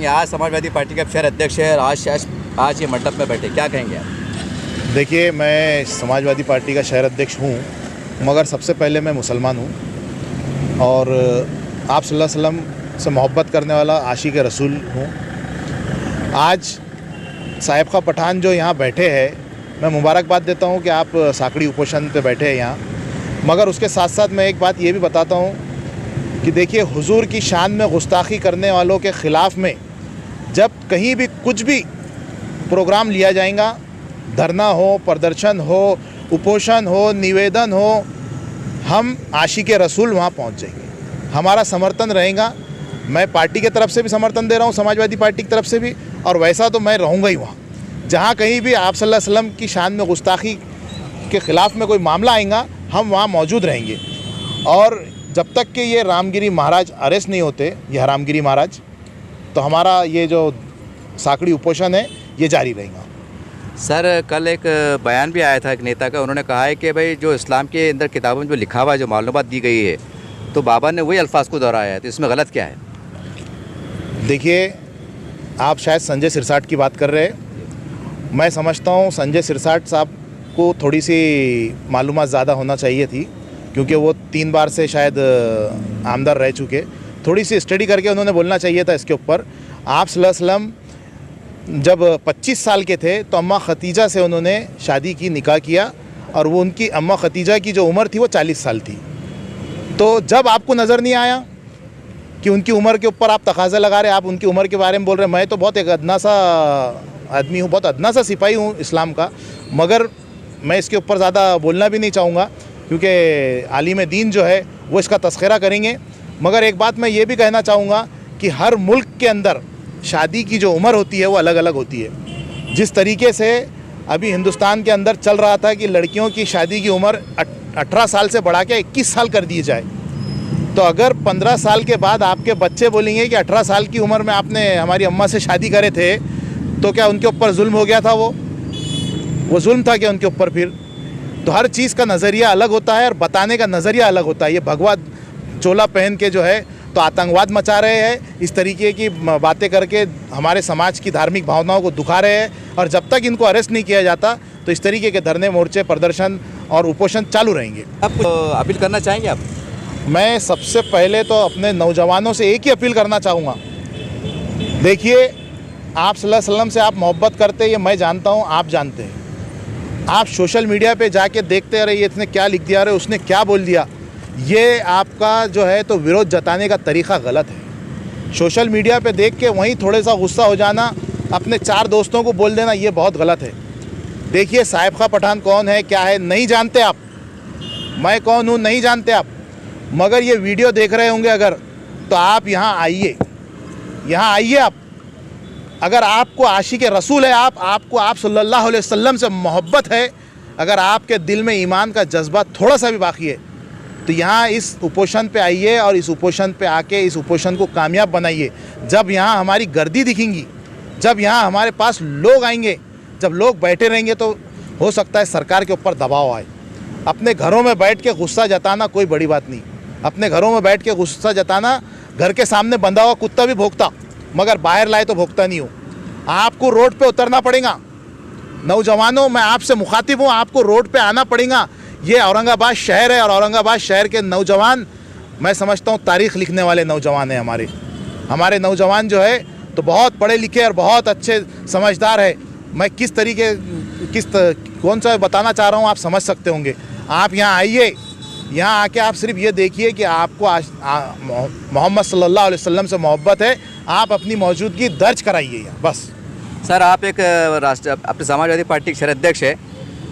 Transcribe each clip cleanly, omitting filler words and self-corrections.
आज समाजवादी पार्टी के शहर अध्यक्ष है और आज ये मंडप में बैठे, क्या कहेंगे आप? देखिए, मैं समाजवादी पार्टी का शहर अध्यक्ष हूँ, मगर सबसे पहले मैं मुसलमान हूँ और आप सल्लल्लाहु अलैहि वसल्लम से मोहब्बत करने वाला आशिक रसूल हूँ। आज साहिब खां पठान जो यहाँ बैठे हैं, मैं मुबारकबाद देता हूँ कि आप साकड़ी उपोषण पे बैठे हैं यहाँ, मगर उसके साथ साथ मैं एक बात ये भी बताता हूँ कि देखिए, हुजूर की शान में गुस्ताखी करने वालों के ख़िलाफ़ में जब कहीं भी कुछ भी प्रोग्राम लिया जाएगा, धरना हो, प्रदर्शन हो, उपोषण हो, निवेदन हो, हम आशिक रसूल वहाँ पहुँच जाएंगे। हमारा समर्थन रहेगा। मैं पार्टी की तरफ से भी समर्थन दे रहा हूँ, समाजवादी पार्टी की तरफ से भी, और वैसा तो मैं रहूँगा ही वहाँ। जहाँ कहीं भी आप सल्लल्लाहु अलैहि वसल्लम की शान में गुस्ताखी के ख़िलाफ़ में कोई मामला आएगा, हम वहाँ मौजूद रहेंगे। और जब तक कि ये रामगिरी महाराज अरेस्ट नहीं होते, ये हरामगिरी महाराज, तो हमारा ये जो साकड़ी उपोषण है ये जारी रहेगा। सर, कल एक बयान भी आया था एक नेता का, उन्होंने कहा है कि भाई जो इस्लाम के अंदर किताबों में जो लिखा हुआ है, जो मालूमात दी गई है, तो बाबा ने वही अल्फाज को दोहराया है, तो इसमें गलत क्या है? देखिए, आप शायद संजय सिरसाट की बात कर रहे हैं। मैं समझता हूँ संजय सिरसाट साहब को थोड़ी सी मालूमात ज़्यादा होना चाहिए थी, क्योंकि वो 3 बार से शायद आमदार रह चुके। थोड़ी सी स्टडी करके उन्होंने बोलना चाहिए था इसके ऊपर। आप सल्लल्लाहु अलैहि वसल्लम जब 25 साल के थे तो अम्मा खतीजा से उन्होंने शादी की, निकाह किया, और वो उनकी अम्मा खतीजा की जो उम्र थी वो 40 साल थी। तो जब आपको नज़र नहीं आया कि उनकी उम्र के ऊपर आप तकाज़ा लगा रहे, आप उनकी उम्र के बारे में बोल रहे हैं। मैं तो बहुत एक अदना सा आदमी हूँ, बहुत अदना सा सिपाही हूँ इस्लाम का, मगर मैं इसके ऊपर ज़्यादा बोलना भी नहीं चाहूँगा, क्योंकि आलिम दीन जो है वो इसका तस्करा करेंगे। मगर एक बात मैं ये भी कहना चाहूँगा कि हर मुल्क के अंदर शादी की जो उम्र होती है वो अलग अलग होती है। जिस तरीके से अभी हिंदुस्तान के अंदर चल रहा था कि लड़कियों की शादी की उम्र 18 साल से बढ़ा के 21 साल कर दी जाए, तो अगर 15 साल के बाद आपके बच्चे बोलेंगे कि 18 साल की उम्र में आपने हमारी अम्मा से शादी करे थे, तो क्या उनके ऊपर जुल्म हो गया था? वो जुल्म था क्या उनके ऊपर? फिर तो हर चीज़ का नज़रिया अलग होता है और बताने का नज़रिया अलग होता है। ये भगवा चोला पहन के जो है तो आतंकवाद मचा रहे हैं, इस तरीके की बातें करके हमारे समाज की धार्मिक भावनाओं को दुखा रहे हैं, और जब तक इनको अरेस्ट नहीं किया जाता तो इस तरीके के धरने, मोर्चे, प्रदर्शन और उपोषण चालू रहेंगे। आप अपील करना चाहेंगे आप? मैं सबसे पहले तो अपने नौजवानों से एक ही अपील करना चाहूँगा। देखिए, आप सल्लल्लाहु अलैहि वसल्लम से आप मोहब्बत करते हैं, ये मैं जानता हूँ, आप जानते हैं। आप सोशल मीडिया पे जाके देखते रहिए, इसने क्या लिख दिया, अरे उसने क्या बोल दिया। ये आपका जो है तो विरोध जताने का तरीक़ा गलत है। सोशल मीडिया पे देख के वहीं थोड़े सा गुस्सा हो जाना, अपने 4 दोस्तों को बोल देना, ये बहुत गलत है। देखिए, साहिब खां पठान कौन है, क्या है, नहीं जानते आप। मैं कौन हूँ नहीं जानते आप, मगर ये वीडियो देख रहे होंगे अगर, तो आप यहाँ आइए, यहाँ आइए। आप अगर आपको आशिक रसूल है, आपको आप सल्लल्लाहु अलैहि वसल्लम से मोहब्बत है, अगर आपके दिल में ईमान का जज्बा थोड़ा सा भी बाकी है, तो यहाँ इस उपोषण पे आइए और इस उपोषण पे आके इस उपोषण को कामयाब बनाइए। जब यहाँ हमारी गर्दी दिखेंगी, जब यहाँ हमारे पास लोग आएंगे, जब लोग बैठे रहेंगे, तो हो सकता है सरकार के ऊपर दबाव आए। अपने घरों में बैठ के गुस्सा जताना कोई बड़ी बात नहीं। अपने घरों में बैठ के गुस्सा जताना, घर के सामने बंधा हुआ कुत्ता भी भौंकता, मगर बाहर लाए तो भौंकता नहीं हो। आपको रोड पे उतरना पड़ेगा। नौजवानों, मैं आपसे मुखातिब हूँ, आपको रोड पे आना पड़ेगा। ये औरंगाबाद शहर है और औरंगाबाद शहर के नौजवान, मैं समझता हूँ तारीख़ लिखने वाले नौजवान हैं। हमारे नौजवान जो है तो बहुत पढ़े लिखे और बहुत अच्छे समझदार है। मैं कौन सा बताना चाह रहा हूँ, आप समझ सकते होंगे। आप यहाँ आइए, यहाँ आके आप सिर्फ ये देखिए कि आपको मोहम्मद सल्लल्लाहु अलैहि वसल्लम से मोहब्बत है, आप अपनी मौजूदगी दर्ज कराइए यहाँ, बस। सर, आप एक अपने समाजवादी पार्टी के शहर अध्यक्ष है,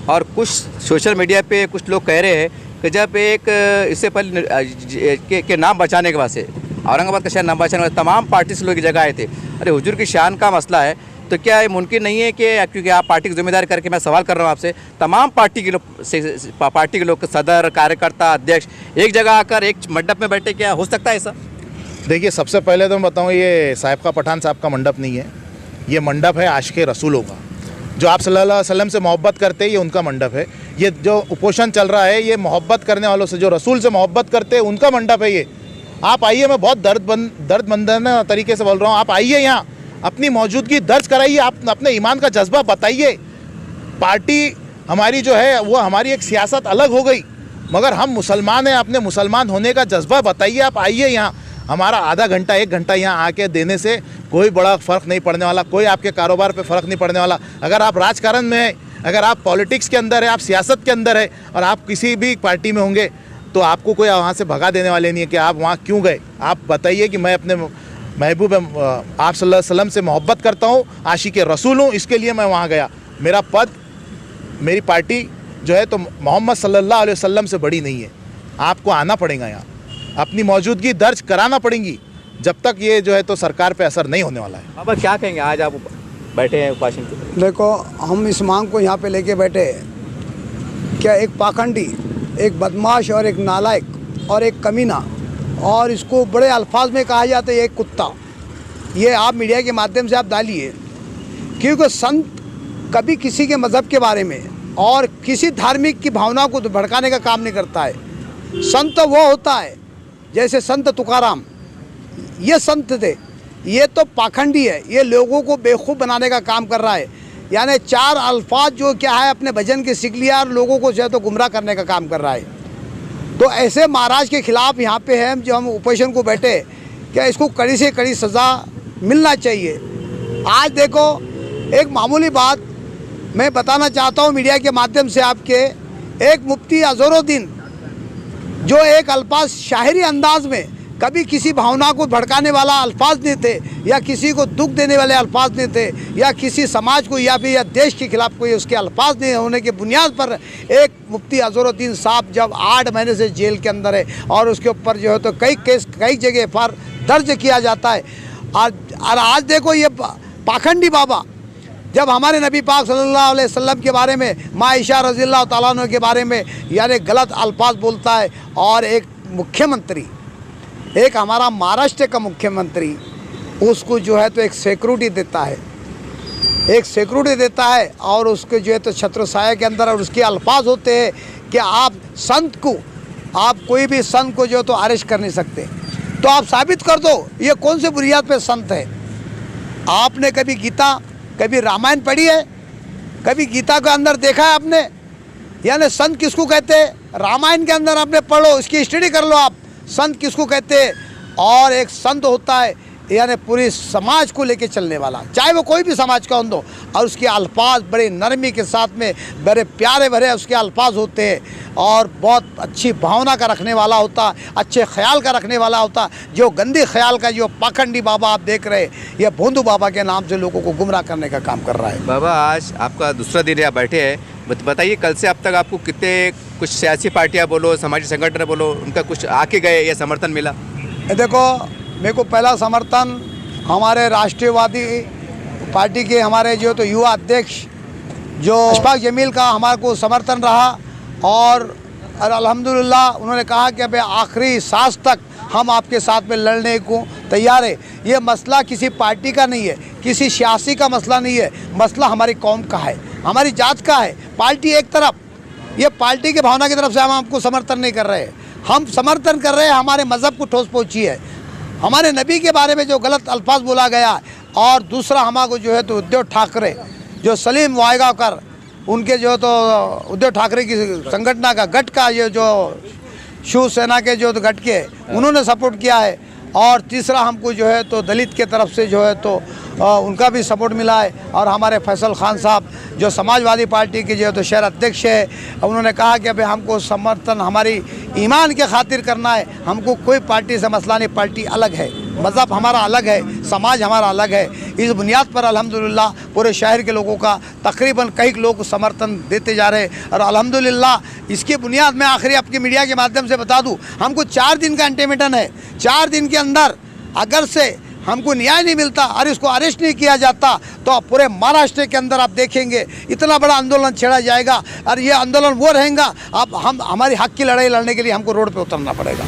और कुछ सोशल मीडिया पे कुछ लोग कह रहे हैं कि जब एक इससे पहले के नाम बचाने के वास्ते, औरंगाबाद का शहर नाम बचाने के वास्ते तमाम पार्टी से लोग एक जगह आए थे। अरे हुजूर की शान का मसला है, तो क्या ये मुमकिन नहीं है कि, क्योंकि आप पार्टी की जिम्मेदारी करके मैं सवाल कर रहा हूँ आपसे, तमाम पार्टी के लोग सदर, कार्यकर्ता, अध्यक्ष एक जगह आकर एक मंडप में बैठे, क्या हो सकता है ऐसा? देखिए, सबसे पहले तो मैं बताऊँ, ये साहिब खां पठान साहब का मंडप नहीं है, ये मंडप है आशिक रसूलों का। जो आप सल्लल्लाहु अलैहि वसल्लम से मोहब्बत करते हैं, ये उनका मंडप है। ये जो उपोषण चल रहा है, ये मोहब्बत करने वालों से, जो रसूल से मोहब्बत करते हैं, उनका मंडप है ये। आप आइए, मैं बहुत दर्दमंदाना तरीके से बोल रहा हूँ, आप आइए यहाँ, अपनी मौजूदगी दर्ज कराइए, आप अपने ईमान का जज्बा बताइए। पार्टी हमारी जो है वो हमारी एक सियासत अलग हो गई, मगर हम मुसलमान हैं, अपने मुसलमान होने का जज्बा बताइए। आप आइए यहाँ, हमारा आधा घंटा 1 घंटा यहाँ आके देने से कोई बड़ा फ़र्क नहीं पड़ने वाला, कोई आपके कारोबार पे फ़र्क नहीं पड़ने वाला। अगर आप राजकारण में हैं, अगर आप पॉलिटिक्स के अंदर है, आप सियासत के अंदर है और आप किसी भी पार्टी में होंगे तो आपको कोई वहाँ से भगा देने वाले नहीं है कि आप वहाँ क्यों गए। आप बताइए कि मैं अपने महबूब आप सल्लल्लाहु अलैहि वसल्लम से मोहब्बत करता हूँ, आशिक़ रसूल हूँ, इसके लिए मैं वहाँ गया। मेरा पद, मेरी पार्टी जो है तो मोहम्मद सल्लल्लाहु अलैहि वसल्लम से बड़ी नहीं है। आपको आना पड़ेगा यहाँ, अपनी मौजूदगी दर्ज कराना पड़ेगी, जब तक ये जो है तो सरकार पे असर नहीं होने वाला है। बाबा क्या कहेंगे, आज आप बैठे हैं उपासन के? देखो, हम इस मांग को यहाँ पे लेके बैठे, क्या एक पाखंडी, एक बदमाश और एक नालायक और एक कमीना, और इसको बड़े अल्फाज में कहा जाता है एक कुत्ता, ये आप मीडिया के माध्यम से आप डालिए। क्योंकि संत कभी किसी के मज़हब के बारे में और किसी धार्मिक की भावना को भड़काने का काम नहीं करता है। संत वो होता है जैसे संत तुकाराम, ये संत थे। ये तो पाखंडी है, ये लोगों को बेवकूफ़ बनाने का काम कर रहा है। यानी 4 अल्फाज जो क्या है अपने भजन के सीख लिया और लोगों को जो है तो गुमराह करने का काम कर रहा है। तो ऐसे महाराज के ख़िलाफ़ यहाँ पे है जो हम ओपोजिशन को बैठे, क्या इसको कड़ी से कड़ी सज़ा मिलना चाहिए। आज देखो, एक मामूली बात मैं बताना चाहता हूँ मीडिया के माध्यम से आपके, एक मुफ्ती अजहरुद्दीन जो एक अल्फाज शायरी अंदाज में कभी किसी भावना को भड़काने वाला अल्फाज नहीं थे, या किसी को दुख देने वाले अल्फाज नहीं थे, या किसी समाज को या फिर या देश के खिलाफ कोई उसके अल्फाज नहीं होने के बुनियाद पर एक मुफ्ती अजहरुद्दीन साहब जब 8 महीने से जेल के अंदर है और उसके ऊपर जो है तो कई केस कई जगह एफआईआर दर्ज किया जाता है। और आज देखो, ये पाखंडी बाबा जब हमारे नबी पाक सल्लल्लाहु अलैहि वसल्लम के बारे में, माँ आयशा रज़ियल्लाहु ताला अन्हा के बारे में यानी गलत अल्फाज बोलता है, और एक मुख्यमंत्री, एक हमारा महाराष्ट्र का मुख्यमंत्री उसको जो है तो एक सिक्योरिटी देता है, एक सिक्योरिटी देता है, और उसके जो है तो छत्र साया के अंदर और उसके अल्फाज होते हैं कि आप संत को, आप कोई भी संत को जो तो अरेस्ट कर नहीं सकते। तो आप साबित कर दो ये कौन से बुनियाद पे संत है। आपने कभी गीता, कभी रामायण पढ़ी है? कभी गीता के अंदर देखा है आपने? यानी संत किसको कहते हैं? रामायण के अंदर आपने पढ़ो, इसकी स्टडी कर लो आप, संत किसको कहते हैं। और एक संत होता है यानी पूरी समाज को लेके चलने वाला, चाहे वो कोई भी समाज का हो, और उसके अल्फाज बड़े नरमी के साथ में बड़े प्यारे भरे उसके अल्फाज होते हैं, और बहुत अच्छी भावना का रखने वाला होता, अच्छे ख्याल का रखने वाला होता। जो गंदे ख्याल का जो पाखंडी बाबा आप देख रहे, ये भोंदू बाबा के नाम से लोगों को गुमराह करने का काम कर रहा है। बाबा, आज आपका दूसरा दिन यहाँ बैठे हैं, बताइए कल से अब तक आपको कितने कुछ सियासी पार्टियाँ बोलो, समाजी संगठन बोलो, उनका कुछ आके गए या समर्थन मिला? देखो, मेरे को पहला समर्थन हमारे राष्ट्रीयवादी पार्टी के हमारे जो तो युवा अध्यक्ष जो अशफाक जमील का हमारे को समर्थन रहा, और अल्हम्दुलिल्लाह उन्होंने कहा कि अबे आखिरी सांस तक हम आपके साथ में लड़ने को तैयार है। ये मसला किसी पार्टी का नहीं है, किसी सियासी का मसला नहीं है, मसला हमारी कौम का है, हमारी जात का है। पार्टी एक तरफ, ये पार्टी की भावना की तरफ से हम आपको समर्थन नहीं कर रहे, हम समर्थन कर रहे हैं हमारे मज़हब को ठोस पहुँची है, हमारे नबी के बारे में जो गलत अल्फाज बोला गया। और दूसरा हमारे जो है तो उद्धव ठाकरे, जो सलीम वायगावकर, उनके जो तो उद्धव ठाकरे की संगठन का गठ का ये जो शिवसेना के जो गठ के उन्होंने सपोर्ट किया है। और तीसरा हमको जो है तो दलित के तरफ से जो है तो उनका भी सपोर्ट मिला है। और हमारे फैसल खान साहब जो समाजवादी पार्टी के जो है तो शहर अध्यक्ष है, उन्होंने कहा कि अभी हमको समर्थन हमारी ईमान के खातिर करना है, हमको कोई पार्टी से मसला नहीं, पार्टी अलग है, मज़हब हमारा अलग है, समाज हमारा अलग है। इस बुनियाद पर अल्हम्दुलिल्लाह पूरे शहर के लोगों का तकरीबन कई लोग समर्थन देते जा रहे हैं। और अल्हम्दुलिल्लाह इसकी बुनियाद में आखिरी आपकी मीडिया के माध्यम से बता दूं, हमको 4 दिन का अल्टीमेटम है। 4 दिन के अंदर अगर से हमको न्याय नहीं मिलता और इसको अरेस्ट नहीं किया जाता तो पूरे महाराष्ट्र के अंदर आप देखेंगे इतना बड़ा आंदोलन छेड़ा जाएगा। और ये आंदोलन वो रहेगा, अब हम हमारी हक की लड़ाई लड़ने के लिए हमको रोड पे उतरना पड़ेगा।